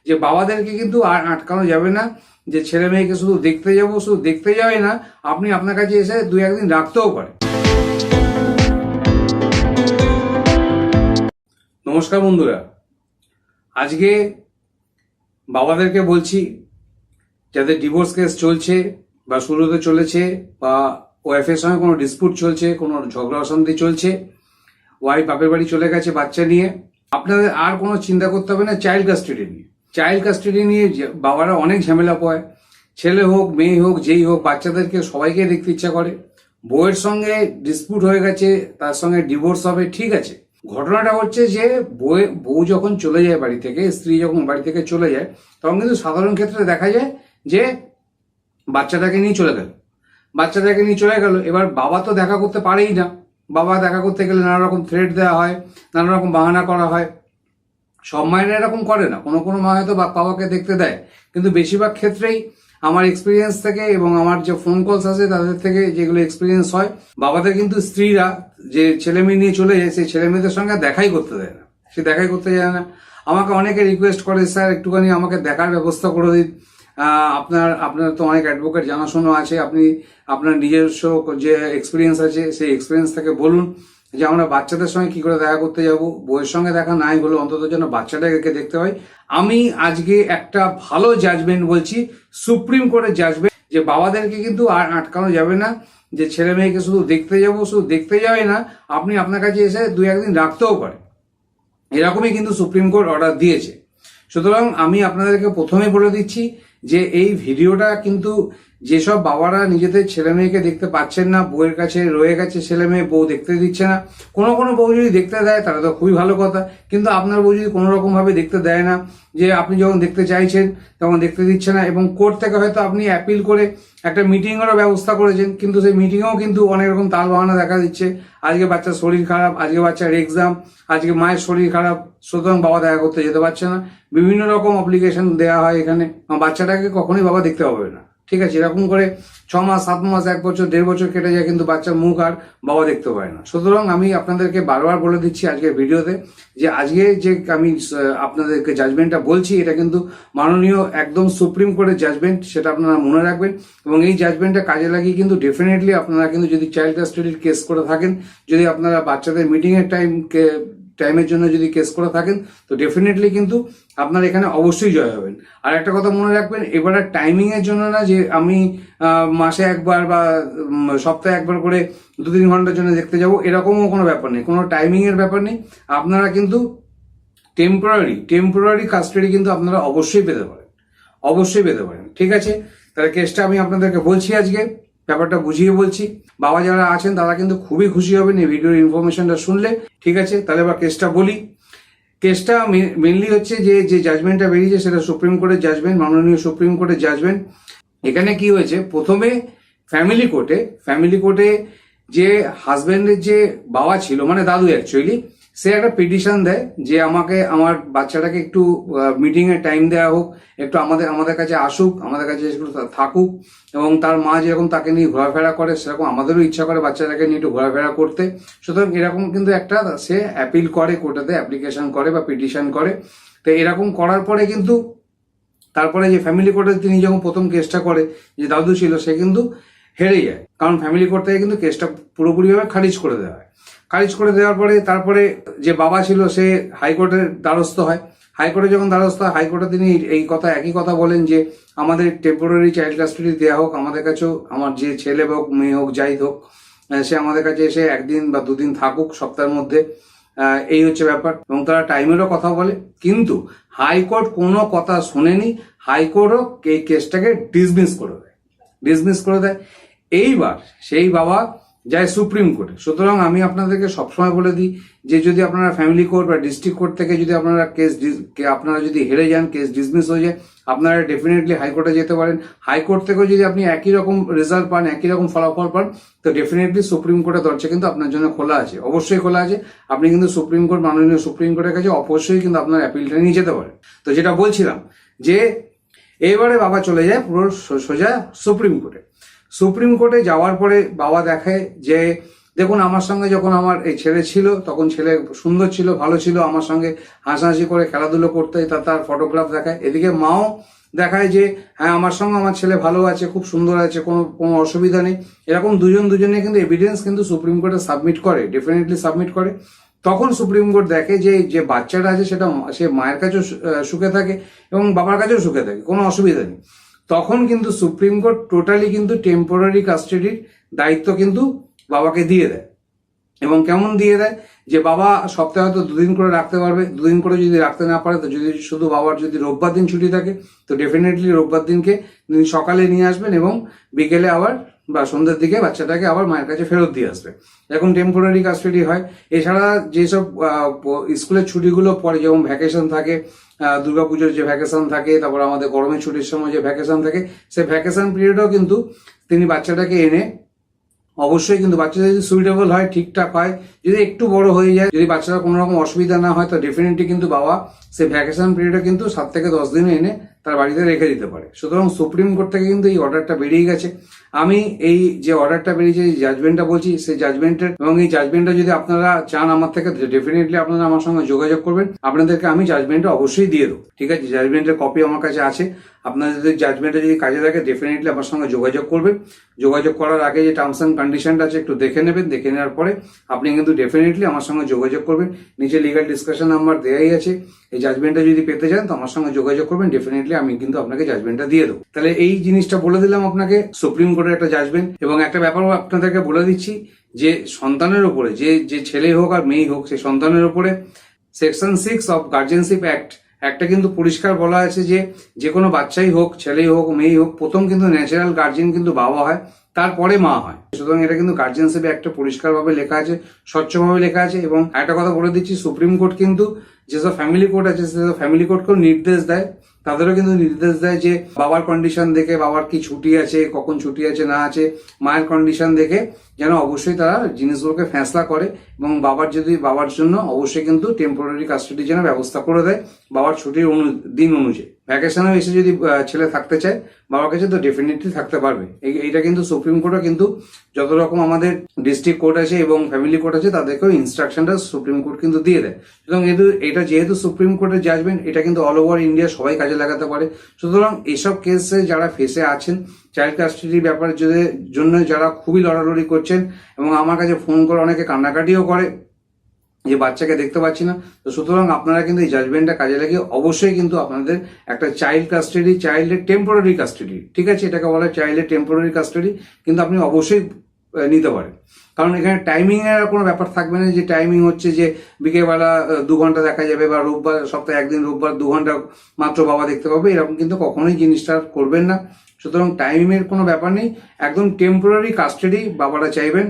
যে বাবাদেরকে কিন্তু আর আটকানো যাবে না যে ছেলে মেয়েকে শুধু দেখতে যাবো, শুধু দেখতে যাবে না, আপনি আপনার কাছে এসে দুই একদিন রাখতেও পারে। নমস্কার বন্ধুরা, আজকে বাবাদেরকে বলছি যাদের ডিভোর্স কেস চলছে বা শুরুতে চলেছে বা ওয়াইফের সঙ্গে কোনো ডিসপুট চলছে, কোনো ঝগড়া অশান্তি চলছে, ওয়াইফ বাপের বাড়ি চলে গেছে বাচ্চা নিয়ে, আপনাদের আর কোনো চিন্তা করতে হবে না চাইল্ড কাস্টাডি নিয়ে। চাইল্ড কাস্টাডি নিয়ে বাবারা অনেক ঝামেলা পায়, ছেলে হোক মেয়ে হোক যেই হোক, বাচ্চাদেরকে সবাইকে দেখতে ইচ্ছা করে। বউয়ের সঙ্গে ডিসপুট হয়ে গেছে, তার সঙ্গে ডিভোর্স হবে, ঠিক আছে। ঘটনাটা হচ্ছে যে বউ যখন চলে যায় বাড়ি থেকে, স্ত্রী যখন বাড়ি থেকে চলে যায়, তখন কিন্তু সাধারণ ক্ষেত্রে দেখা যায় যে বাচ্চাটাকে নিয়ে চলে গেল। এবার বাবা তো দেখা করতে পারেই না। বাবা দেখা করতে গেলে নানা রকম থ্রেট দেওয়া হয়, নানা রকম বাহানা করা হয়। সব মায়েরা এরকম করে না, কোনো কোনো মা হয়তো বাবাকে দেখতে দেয়, কিন্তু বেশিরভাগ ক্ষেত্রেই আমার এক্সপিরিয়েন্স থেকে এবং আমার যে ফোন কলস আছে তাদের থেকে যেগুলো এক্সপিরিয়েন্স হয়, বাবাদের কিন্তু স্ত্রীরা যে ছেলে মেয়ে নিয়ে চলে যায় সেই ছেলে মেয়েদের সঙ্গে দেখাই করতে দেয় না, সে দেখাই করতে যায় না। আমাকে অনেকে রিকোয়েস্ট করে, স্যার একটুখানি আমাকে দেখার ব্যবস্থা করে দিন। আপনার তো অনেক অ্যাডভোকেট জানাশোনা আছে, আপনি আপনার নিজস্ব যে এক্সপিরিয়েন্স আছে সেই এক্সপিরিয়েন্স থেকে বলুন যে আমরা বাচ্চাদের সঙ্গে কি করে দেখা করতে যাব। বউয়ের সঙ্গে দেখা নাই হলো অন্তত যেন বাচ্চাটাকে দেখতে হয়। আমি আজকে একটা ভালো জাজমেন্ট বলছি, সুপ্রিম কোর্টের জাজমেন্ট, যে বাবাদেরকে কিন্তু আর আটকানো যাবে না যে ছেলে মেয়েকে শুধু দেখতে যাবো, শুধু দেখতে যাবে না, আপনি আপনার কাছে এসে দুই একদিন রাখতেও পারে, এরকমই কিন্তু সুপ্রিম কোর্ট অর্ডার দিয়েছে। সুতরাং আমি আপনাদেরকে প্রথমে বলে দিচ্ছি যে এই ভিডিওটা কিন্তু যেসব বাবারা নিজেদের ছেলে মেয়েকে দেখতে পাচ্ছেন না, বউয়ের কাছে রয়ে গেছে ছেলে মেয়ে, বউ দেখতে দিচ্ছে না, কোনো কোনো বউ যদি দেখতে দেয় তাহলে তো খুবই ভালো কথা, কিন্তু আপনার বউ যদি কোনো রকম ভাবে দেখতে দেয় না, যে আপনি যখন দেখতে চাইছেন তখন দেখতে দিচ্ছে না, এবং কোর্ট থেকে হয়তো আপনি অ্যাপিল করে একটা মিটিংয়েরও ব্যবস্থা করেছেন, কিন্তু সেই মিটিংয়েও কিন্তু অনেক রকম তাল বাহানা দেখা দিচ্ছে। আজকে বাচ্চার শরীর খারাপ, আজকে বাচ্চার এক্সাম, আজকে মায়ের শরীর খারাপ, সুতরাং বাবা দেখা করতে যেতে পারছে না, বিভিন্ন রকম অ্যাপ্লিকেশন দেওয়া হয় এখানে। বাচ্চাটাকে কখনোই বাবা দেখতে পাবে না, ঠিক আছে। এরকম করে 6 মাস 7 মাস 1 বছর 1.5 বছর কেটে যায়, কিন্তু বাচ্চার মুখ আর বাবা দেখতে পায় না। সুতরাং আমি আপনাদেরকে বারবার বলে দিচ্ছি আজকের ভিডিওতে যে আজকে যে আমি আপনাদেরকে জাজমেন্টটা বলছি, এটা কিন্তু মাননীয় একদম সুপ্রিম কোর্টের জাজমেন্ট, সেটা আপনারা মনে রাখবেন। এবং এই জাজমেন্টটা কাজে লাগিয়ে কিন্তু ডেফিনেটলি আপনারা কিন্তু যদি চাইল্ড কাস্টাডির কেস করে থাকেন, যদি আপনারা বাচ্চাদের মিটিংয়ের টাইমের জন্য যদি কেস করে থাকেন, তো ডেফিনেটলি কিন্তু আপনার এখানে অবশ্যই জয় হবেন। আর একটা কথা মনে রাখবেন, এবারে টাইমিং এর জন্য না যে আমি মাসে একবার বা সপ্তাহে একবার করে 2-3 ঘন্টার জন্য দেখতে যাব, এরকমও কোনো ব্যাপার নেই, কোনো টাইমিং এর ব্যাপার নেই। আপনারা কিন্তু টেম্পোরারি কাস্টাডি কিন্তু আপনারা অবশ্যই পেতে পারেন, ঠিক আছে। তাহলে কেসটা আমি আপনাদেরকে বলছি, আজকে ব্যাপারটা বুঝিয়ে বলছি। বাবা যারা আছেন তারা কিন্তু খুবই খুশি হবেন এই ভিডিওর ইনফরমেশনটা শুনলে, ঠিক আছে। তাহলে এবার কেসটা বলি। কেসটা মেনলি হচ্ছে যে জাজমেন্টটা বেরিয়েছে সেটা সুপ্রিম কোর্টের জাজমেন্ট, মাননীয় সুপ্রিম কোর্টের জাজমেন্ট। এখানে কি হয়েছে, প্রথমে ফ্যামিলি কোর্টে যে হাজবেন্ডের যে বাবা ছিল, মানে দাদু অ্যাকচুয়ালি, সে একটা পিটিশন দেয় যে আমাকে আমার বাচ্চাটাকে একটু মিটিং এর টাইম দেওয়া হোক, একটু আমাদের কাছে আসুক, আমাদের কাছে একটু থাকুক, এবং তার মা যেরকম তাকে নিয়ে ঘোরাফেরা করে সেরকম আমাদেরও ইচ্ছা করে বাচ্চাটাকে নিয়ে একটু ঘোরাফেরা করতে। সুতরাং এরকম কিন্তু একটা সে অ্যাপিল করে, কোর্টেতে অ্যাপ্লিকেশন করে বা পিটিশন করে। তো এরকম করার পরে কিন্তু তারপরে যে ফ্যামিলি কোর্টে তিনি যখন প্রথম কেসটা করে, যে দাদু ছিল সে কিন্তু হেরে যায়, কারণ ফ্যামিলি কোর্ট থেকে কিন্তু কেসটা পুরোপুরিভাবে খারিজ করে দেওয়া হয়। খারিজ করে দেওয়ার পরে তারপরে যে বাবা ছিল সে হাইকোর্টের দ্বারস্থ হয়। হাইকোর্টে যখন দ্বারস্থ হয়, হাইকোর্টে তিনি একই কথা বলেন যে আমাদের টেম্পোরারি চাইল্ড কাস্টাডি দেওয়া হোক, আমাদের কাছেও আমার যে ছেলে হোক মেয়ে হোক যাই হোক, সে আমাদের কাছে এসে 1 দিন বা 2 দিন থাকুক সপ্তাহের মধ্যে, এই হচ্ছে ব্যাপার। এবং তারা টাইমেরও কথা বলে, কিন্তু হাইকোর্ট কোনো কথা শোনেনি। হাইকোর্টও এই কেসটাকে ডিসমিস করে দেয়। এইবার সেই বাবা যায় সুপ্রিম কোর্টে। সুতরাং আমি আপনাদেরকে সবসময় বলে দিই যে যদি আপনারা ফ্যামিলি কোর্ট বা ডিস্ট্রিক্ট কোর্ট থেকে যদি আপনারা যদি হেরে যান, কেস ডিসমিস হয়ে যায়, আপনারা ডেফিনেটলি হাইকোর্টে যেতে পারেন। হাইকোর্ট থেকেও যদি আপনি একই রকম রেজাল্ট পান, একই রকম ফলাফল পান, তো ডেফিনেটলি সুপ্রিম কোর্টের দরজা কিন্তু আপনার জন্য খোলা আছে, অবশ্যই খোলা আছে। আপনি কিন্তু মাননীয় সুপ্রিম কোর্টের কাছে অবশ্যই কিন্তু আপনার অ্যাপিলটা নিয়ে যেতে পারেন। তো যেটা বলছিলাম যে এবারে বাবা চলে যায় পুরো সোজা সুপ্রিম কোর্টে যাওয়ার পরে বাবা দেখে যে দেখুন, আমার সঙ্গে যখন আমার এই ছেলে ছিল তখন ছেলে সুন্দর ছিল, ভালো ছিল, আমার সঙ্গে হাসাহাসি করে খেলাধুলো করতে, তার ফটোগ্রাফ দেখায়। এদিকে মাও দেখায় যে হ্যাঁ আমার সঙ্গে আমার ছেলে ভালো আছে, খুব সুন্দর আছে, কোনো কোনো অসুবিধা নেই। এরকম দুজনে কিন্তু এভিডেন্স কিন্তু সুপ্রিম কোর্টে সাবমিট করে, ডেফিনেটলি সাবমিট করে। তখন সুপ্রিম কোর্ট দেখে যে যে বাচ্চাটা আছে সেটা সে মায়ের কাছেও সুখে থাকে এবং বাবার কাছেও সুখে থাকে, কোনো অসুবিধা নেই। তখন কিন্তু সুপ্রিম কোর্ট টোটালি কিন্তু টেম্পোরারি কাস্টাডির দায়িত্ব কিন্তু বাবাকে দিয়ে দেয়। এবং কেমন দিয়ে দেয় যে বাবা সপ্তাহে হয়তো 2 দিন করে রাখতে পারবে, 2 দিন করে যদি রাখতে না পারে তো যদি শুধু বাবার যদি রোববার দিন ছুটি থাকে তো ডেফিনেটলি রোববার দিনকে সকালে নিয়ে আসবেন এবং বিকেলে আবার বা সন্ধ্যের দিকে বাচ্চাটাকে আবার মায়ের কাছে ফেরত দিয়ে আসবে। এরকম টেম্পোরারি কাস্টাডি হয়। এছাড়া যেসব স্কুলের ছুটিগুলো পরে, যেমন ভ্যাকেশন থাকে, দুর্গাপুজোর যে ভ্যাকেশন থাকে, তারপর আমাদের গরমের ছুটির সময় যে ভ্যাকেশন থাকে, সেই ভ্যাকেশন পিরিয়ডেও কিন্তু তিনি বাচ্চাটাকে এনে অবশ্যই কিন্তু বাচ্চাটা যদি সুইটেবল হয়, ঠিকঠাক হয়, যদি একটু বড় হয়ে যায়, যদি বাচ্চারা কোনো রকম অসুবিধা না হয় তো ডেফিনেটলি কিন্তু বাবা সেই ভ্যাকেশন পিরিয়ডে কিন্তু 7 থেকে 10 দিনে এনে তার বাড়িতে রেখে দিতে পারে। সুতরাং সুপ্রিম কোর্ট থেকে কিন্তু এই অর্ডারটা বেরিয়ে গেছে। আমি এই যে অর্ডারটা বেরিয়েছে, যে জাজমেন্টটা বলছি, সেই জাজমেন্টের এবং এই জাজমেন্টটা যদি আপনারা চান আমার থেকে, ডেফিনেটলি আপনারা আমার সঙ্গে যোগাযোগ করবেন, আপনাদেরকে আমি জাজমেন্টটা অবশ্যই দিয়ে দেবো। ঠিক আছে, জাজমেন্টের কপি আমার কাছে আছে। আপনাদের যদি জাজমেন্টটা যদি কাজে লাগে ডেফিনেটলি আমার সঙ্গে যোগাযোগ করবেন। যোগাযোগ করার আগে যে টার্মস অ্যান্ড কন্ডিশনটা আছে একটু দেখে নেবেন, দেখে নেওয়ার পরে আপনি কিন্তু ডেফিনেটলি আমার সঙ্গে যোগাযোগ করবেন। নিচে লিগাল ডিসকাশন নাম্বার দেওয়াই আছে। এই জাজমেন্টটা যদি পেতে চান তো আমার সঙ্গে যোগাযোগ করবেন, ডেফিনেটলি আমি কিন্তু আপনাকে জাজমেন্টটা দিয়ে দেবো। তাহলে এই জিনিসটা বলে দিলাম আপনাকে, সুপ্রিম কোর্টের একটা জাজমেন্ট। এবং একটা ব্যাপারও আপনাদেরকে বলে দিচ্ছি যে সন্তানের উপরে, যে ছেলে হোক আর মেয়ে হোক, সেই সন্তানের উপরে সেকশন 6 অফ গার্জিয়ানশিপ একটা কিন্তু পরিষ্কার বলা আছে যে কোনো বাচ্চাই হোক, ছেলেই হোক, মেয়েই হোক, প্রথম কিন্তু ন্যাচারাল গার্জিয়ান কিন্তু বাবা হয়, তারপরে মা হয়। সুতরাং এটা কিন্তু গার্জিয়ানশিপে একটা পরিষ্কারভাবে লেখা আছে, স্বচ্ছভাবে লেখা আছে। এবং একটা কথা বলে দিচ্ছি, সুপ্রিম কোর্ট কিন্তু যেসব ফ্যামিলি কোর্ট আছে সেসব ফ্যামিলি কোর্টকেও নির্দেশ দেয়, তাদেরও কিন্তু নির্দেশ দেয় যে বাবার কন্ডিশন দেখে, বাবার কি ছুটি আছে, কখন ছুটি আছে না আছে, মায়ের কন্ডিশন দেখে যেন অবশ্যই তারা জিনিসগুলোকে ফেসলা করে। এবং বাবার জন্য অবশ্যই কিন্তু টেম্পোরারি কাস্টাডি যেন ব্যবস্থা করে দেয় বাবার ছুটির দিন অনুযায়ী। ভ্যাকেশনে এসে যদি ছেলে থাকতে চায় বাবার কাছে তো ডেফিনেটলি থাকতে পারবে। এইটা কিন্তু সুপ্রিম কোর্টও কিন্তু যত রকম আমাদের ডিস্ট্রিক্ট কোর্ট আছে এবং ফ্যামিলি কোর্ট আছে তাদেরকেও ইনস্ট্রাকশনটা সুপ্রিম কোর্ট কিন্তু দিয়ে দেয়। সুতরাং এটা যেহেতু সুপ্রিম কোর্টের জাজমেন্ট, এটা কিন্তু অল ওভার ইন্ডিয়া সবাই কাজে লাগাতে পারে। সুতরাং এইসব কেসে যারা ফেসে আছেন, চাইল্ড কাস্টাডির ব্যাপারের জন্য যারা খুবই লড়ালড়ি করছেন এবং আমার কাছে ফোন করে অনেকে কান্নাকাটিও করে যে বাচ্চাকে দেখতে পাচ্ছি না, তো সুতরাং আপনারা কিন্তু এই জাজমেন্টটা কাজে লাগিয়ে অবশ্যই কিন্তু আপনাদের একটা চাইল্ডের টেম্পোরারি কাস্টাডি, ঠিক আছে, এটাকে বলা হয় চাইল্ডের টেম্পোরারি কাস্টাডি, কিন্তু আপনি অবশ্যই নিতে পারেন। কারণ এখানে টাইমিং এর কোনো ব্যাপার থাকবে না যে টাইমিং হচ্ছে যে বিকেলবেলা 2 ঘন্টা দেখা যাবে বা রোববার সপ্তাহে একদিন রোববার 2 ঘন্টা মাত্র বাবা দেখতে পাবে, এরকম কিন্তু কখনোই জিনিসটা করবেন না। সুতরাং টাইমের কোনো ব্যাপার নেই, একদম টেম্পোরারি কাস্টাডি বাবারা চাইবেন,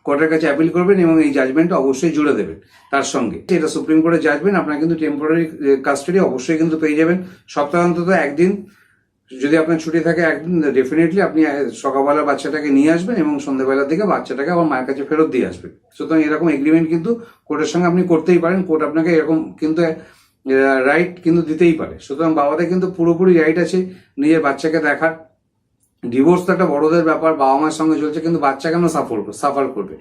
কোর্টের কাছে অ্যাপিল করবেন এবং এই জাজমেন্টটা অবশ্যই জুড়ে দেবেন তার সঙ্গে। এটা সুপ্রিম কোর্টের জাজমেন্ট, আপনারা কিন্তু টেম্পোরারি কাস্টাডি অবশ্যই কিন্তু পেয়ে যাবেন। সপ্তাহে অন্তত একদিন যদি আপনার ছুটি থাকে, একদিন ডেফিনেটলি আপনি সকালবেলা বাচ্চাটাকে নিয়ে আসবেন এবং সন্ধ্যাবেলার দিকে বাচ্চাটাকে আবার মায়ের কাছে ফেরত দিয়ে আসবেন। সুতরাং এরকম এগ্রিমেন্ট কিন্তু কোর্টের সঙ্গে আপনি করতেই পারেন, কোর্ট আপনাকে এরকম কিন্তু রাইট কিন্তু দিতেই পারে। সুতরাং বাবাদের কিন্তু পুরোপুরি রাইট আছে নিজের বাচ্চাকে দেখার। ডিভোর্স তো একটা বড়দের ব্যাপার, বাবা মার সঙ্গে চলছে, কিন্তু বাচ্চা কেন সাফার করবে।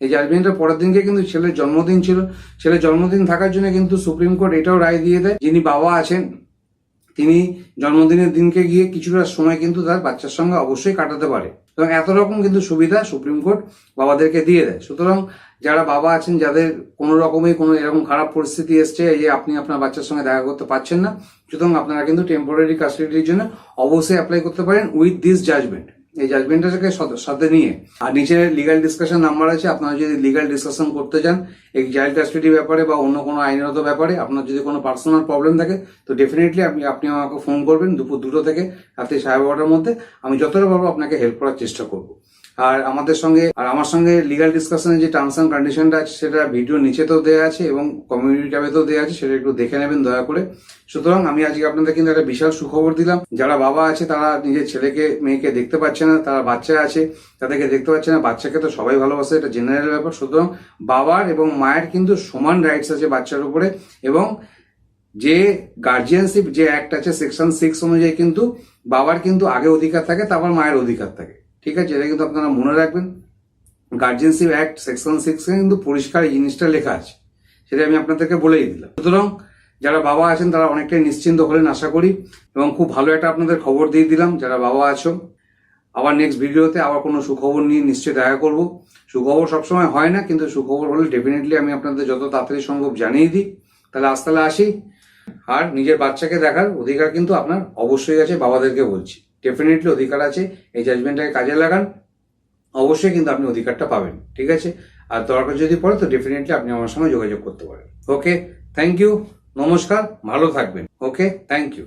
এই জাজমেন্টের পরের দিনকে কিন্তু ছেলের জন্মদিন ছিল, ছেলের জন্মদিন থাকার জন্য কিন্তু সুপ্রিম কোর্ট এটাও রায় দিয়ে দেয়, যিনি বাবা আছেন তিনি জন্মদিনের দিনকে গিয়ে কিছুটা সময় কিন্তু তার বাচ্চার সঙ্গে অবশ্যই কাটাতে পারে। এবং এত রকম কিন্তু সুবিধা সুপ্রিম কোর্ট বাবাদেরকে দিয়ে দেয়। সুতরাং যারা বাবা আছেন, যাদের কোনো রকমের কোনো এরকম খারাপ পরিস্থিতি এসছে যে আপনি আপনার বাচ্চার সঙ্গে দেখা করতে পারছেন না, সুতরাং আপনারা কিন্তু টেম্পোরারি কাস্টাডির জন্য অবশ্যই অ্যাপ্লাই করতে পারেন উইথ দিস জাজমেন্ট। এই জাজমেন্টটাকে সাথে নিয়ে আর নিচে লিগাল ডিসকাশন নাম্বার আছে, আপনারা যদি লিগাল ডিসকাশন করতে চান এই চাইল্ড কাস্টাডি ব্যাপারে বা অন্য কোনো আইনগত ব্যাপারে, আপনার যদি কোনো পার্সোনাল প্রবলেম থাকে তো ডেফিনেটলি আপনি আমাকে ফোন করবেন দুপুর 2টো থেকে রাত্রি 12:30টার মধ্যে। আমি যতটা পারবো আপনাকে হেল্প করার চেষ্টা করব। আর আমার সঙ্গে লিগাল ডিসকাশনের যে টার্মস অ্যান্ড কন্ডিশনটা আছে সেটা ভিডিও নিচেতেও দেওয়া আছে এবং কমিউনিটি ট্যাবেতেও দেওয়া আছে, সেটা একটু দেখে নেবেন দয়া করে। সুতরাং আমি আজকে আপনাদের কিন্তু একটা বিশাল সুখবর দিলাম। যারা বাবা আছে তারা নিজের ছেলেকে মেয়েকে দেখতে পাচ্ছে না, তারা বাচ্চা আছে তাদেরকে দেখতে পাচ্ছে না, বাচ্চাকে তো সবাই ভালোবাসে, এটা জেনারেল ব্যাপার। সুতরাং বাবার এবং মায়ের কিন্তু সমান রাইটস আছে বাচ্চার উপরে, এবং যে গার্জিয়ানশিপ যে অ্যাক্ট আছে সেকশন 6 অনুযায়ী কিন্তু বাবার কিন্তু আগে অধিকার থাকে, তারপর মায়ের অধিকার থাকে, ঠিক আছে, এটা কিন্তু আপনারা মনে রাখবেন। গার্জেনশিপ অ্যাক্ট সেকশন 6 কিন্তু পরিষ্কার এই জিনিসটা লেখা আছে, সেটা আমি আপনাদেরকে বলেই দিলাম। সুতরাং যারা বাবা আছেন তারা অনেকটাই নিশ্চিন্ত হলেন আশা করি, এবং খুব ভালো একটা আপনাদের খবর দিয়ে দিলাম যারা বাবা আছো। আবার নেক্সট ভিডিওতে আবার কোনো সুখবর নিয়ে নিশ্চয়ই দেখা করব। সুখবর সবসময় হয় না, কিন্তু সুখবর হলে ডেফিনেটলি আমি আপনাদের যত তাড়াতাড়ি সম্ভব জানিয়ে দিই। তাহলে আজ তাহলে আসি। আর নিজের বাচ্চাকে দেখার অধিকার কিন্তু আপনার অবশ্যই আছে, বাবাদেরকে বলছি, ডেফিনেটলি অধিকার আছে। এই জাজমেন্টটাকে কাজে লাগান, অবশ্যই কিন্তু আপনি অধিকারটা পাবেন, ঠিক আছে? আর দরকার যদি পড়ে তো ডেফিনেটলি আপনি আমার সঙ্গে যোগাযোগ করতে পারেন। ওকে, থ্যাংক ইউ, নমস্কার, ভালো থাকবেন। ওকে, থ্যাংক ইউ।